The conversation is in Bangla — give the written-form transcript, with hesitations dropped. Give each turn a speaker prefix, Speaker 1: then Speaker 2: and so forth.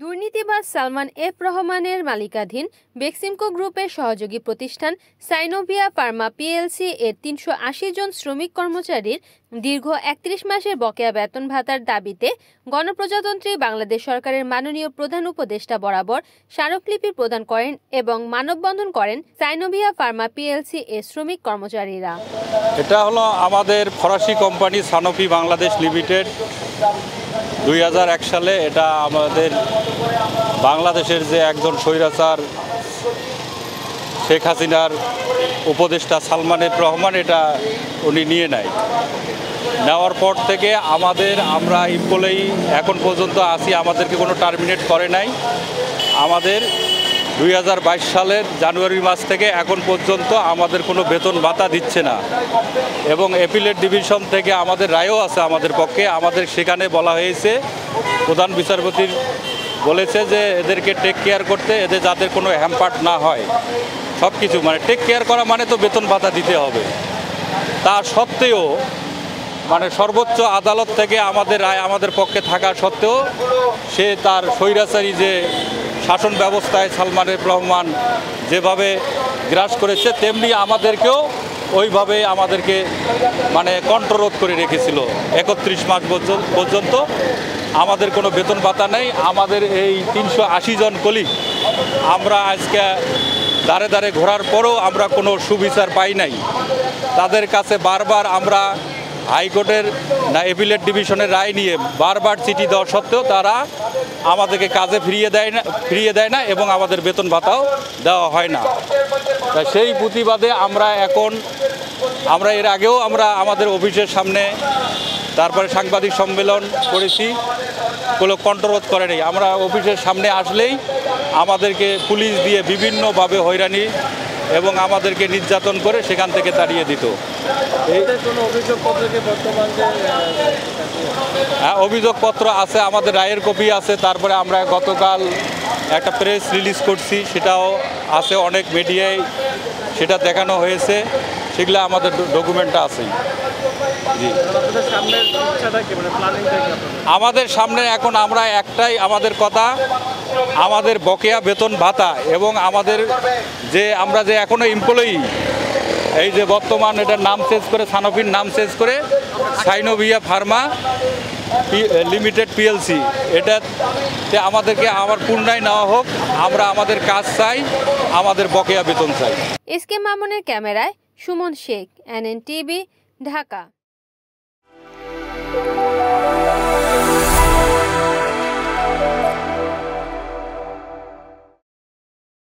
Speaker 1: দুর্নীতিবাজ সালমান এফ রহমানের মালিকানাধীন বেক্সিমকো গ্রুপের সহযোগী প্রতিষ্ঠান সাইনোভিয়া ফার্মা পিএলসি এর ৩৮০ জন শ্রমিক কর্মচারীর দীর্ঘ ৩১ মাসের বকেয়া বেতন ভাতার দাবিতে গণপ্রজাতন্ত্রী বাংলাদেশ সরকারের মাননীয় প্রধান উপদেষ্টা বরাবর স্মারকলিপি প্রদান করেন এবং মানববন্ধন করেন সাইনোভিয়া ফার্মা পিএলসি এর শ্রমিক কর্মচারীরা।
Speaker 2: এটা হলো আমাদের ফরাসি কোম্পানি সানোফি বাংলাদেশ লিমিটেড। ২০০১ সালে এটা আমাদের বাংলাদেশের যে একজন স্বৈরাচার শেখ হাসিনার উপদেষ্টা সালমান এফ রহমান এটা উনি নিয়ে নেয়। নেওয়ার পর থেকে আমরা এমপ্লয়ি এখন পর্যন্ত আছি, আমাদেরকে কোনো টার্মিনেট করে নাই। আমাদের ২০২২ সালের জানুয়ারি মাস থেকে এখন পর্যন্ত আমাদের কোনো বেতন ভাতা দিচ্ছে না এবং অ্যাপিলেট ডিভিশন থেকে আমাদের রায়ও আছে আমাদের পক্ষে। আমাদের সেখানে বলা হয়েছে, প্রধান বিচারপতির বলেছে যে এদেরকে টেক কেয়ার করতে, এদের যাদের কোনো হ্যাম্পার্ট না হয়, সব কিছু মানে টেক কেয়ার করা মানে তো বেতন ভাতা দিতে হবে। তা সত্ত্বেও সর্বোচ্চ আদালত থেকে আমাদের রায় আমাদের পক্ষে থাকা সত্ত্বেও সে তার স্বৈরাচারী যে শাসন ব্যবস্থায় সালমান এফ রহমান যেভাবে গ্রাস করেছে, তেমনি আমাদেরকেও ওইভাবে আমাদেরকে কন্ট্রোল করে রেখেছিল। ৩১ মাস পর্যন্ত আমাদের কোনো বেতন ভাতা নেই। আমাদের এই ৩৮০ জন কলিগ আমরা আজকে দাঁড়ে দাঁড়ে ঘোরার পরও আমরা কোনো সুবিচার পাই নাই। তাদের কাছে বারবার আমরা হাইকোর্টের অ্যাপিলেট ডিভিশনের রায় নিয়ে বারবার চিঠি দেওয়া সত্ত্বেও তারা আমাদেরকে কাজে ফিরিয়ে দেয় না এবং আমাদের বেতন ভাতাও দেওয়া হয় না। তা সেই প্রতিবাদে আমরা এর আগেও আমাদের অফিসের সামনে, তারপরে সাংবাদিক সম্মেলন করেছি, কোনো কন্ট্রোল করে নেই। আমরা অফিসের সামনে আসলেই আমাদেরকে পুলিশ দিয়ে বিভিন্নভাবে হয়রানি এবং আমাদেরকে নির্যাতন করে সেখান থেকে তাড়িয়ে দিত। হ্যাঁ, অভিযোগপত্র আছে, আমাদের রায়ের কপি আছে। তারপরে আমরা গতকাল একটা প্রেস রিলিজ করছি, সেটাও আছে, অনেক মিডিয়ায় সেটা দেখানো হয়েছে, সেগুলো আমাদের ডকুমেন্টটা আছে। জি, আমাদের সামনে এখন একটাই আমাদের কথা, আমাদের বকেয়া বেতন ভাতা এবং আমাদের আমরা যে এখনো এমপ্লয়ি, এই যে বর্তমান এটার নাম চেঞ্জ করে সানোফির নাম চেঞ্জ করে সাইনোভিয়া ফার্মা লিমিটেড পিএলসি, এটাতে আমাদেরকে পুনরায় নেওয়া হোক। আমরা আমাদের কাজ চাই, আমাদের বকেয়া বেতন চাই।
Speaker 1: এস কে মামুনের ক্যামেরায় সুমন শেখ, NN TV, ঢাকা।